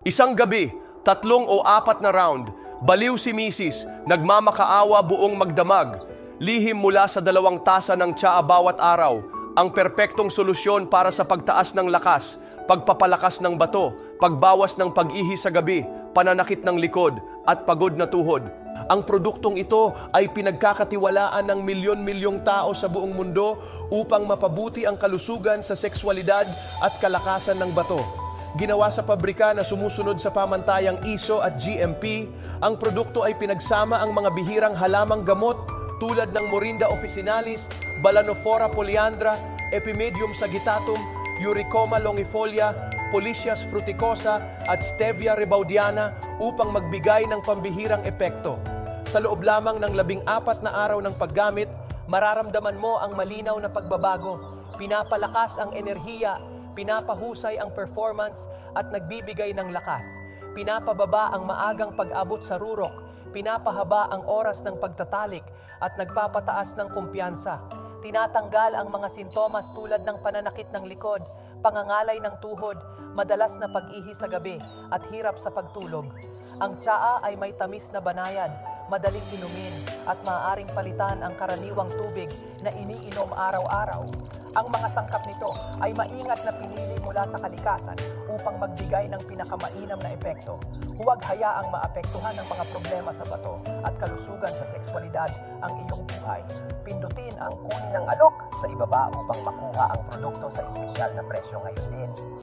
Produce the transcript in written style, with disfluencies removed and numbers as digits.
Isang gabi, 3 o 4 na round, baliw si Mrs. Nagmamakaawa buong magdamag. Lihim mula sa 2 tasa ng tsaa bawat araw, ang perpektong solusyon para sa pagtaas ng lakas, pagpapalakas ng bato, pagbawas ng pag-ihi sa gabi, pananakit ng likod, at pagod na tuhod. Ang produktong ito ay pinagkakatiwalaan ng milyon-milyong tao sa buong mundo upang mapabuti ang kalusugan sa sexualidad at kalakasan ng bato. Ginawa sa pabrika na sumusunod sa pamantayang ISO at GMP, ang produkto ay pinagsama ang mga bihirang halamang gamot tulad ng Morinda officinalis, Balanophora polyandra, Epimedium sagittatum, Eurycoma longifolia, Policias fruticosa at Stevia rebaudiana upang magbigay ng pambihirang epekto. Sa loob lamang ng 14 na araw ng paggamit, mararamdaman mo ang malinaw na pagbabago. Pinapalakas ang enerhiya, pinapahusay ang performance at nagbibigay ng lakas. Pinapababa ang maagang pag-abot sa rurok, pinapahaba ang oras ng pagtatalik at nagpapataas ng kumpiyansa. Tinatanggal ang mga sintomas tulad ng pananakit ng likod, pangangalay ng tuhod, madalas na pag-ihi sa gabi at hirap sa pagtulog. Ang tsaa ay may tamis na banayan, madaling inumin at maaaring palitan ang karaniwang tubig na iniinom araw-araw. Ang mga sangkap nito ay maingat na pinili mula sa kalikasan upang magbigay ng pinakamainam na epekto. Huwag hayaang maapektuhan ng mga problema sa bato at kalusugan sa sexualidad ang iyong buhay. Pindutin ang kunin ng alok sa ibaba upang makuha ang produkto sa espesyal na presyo ngayon din.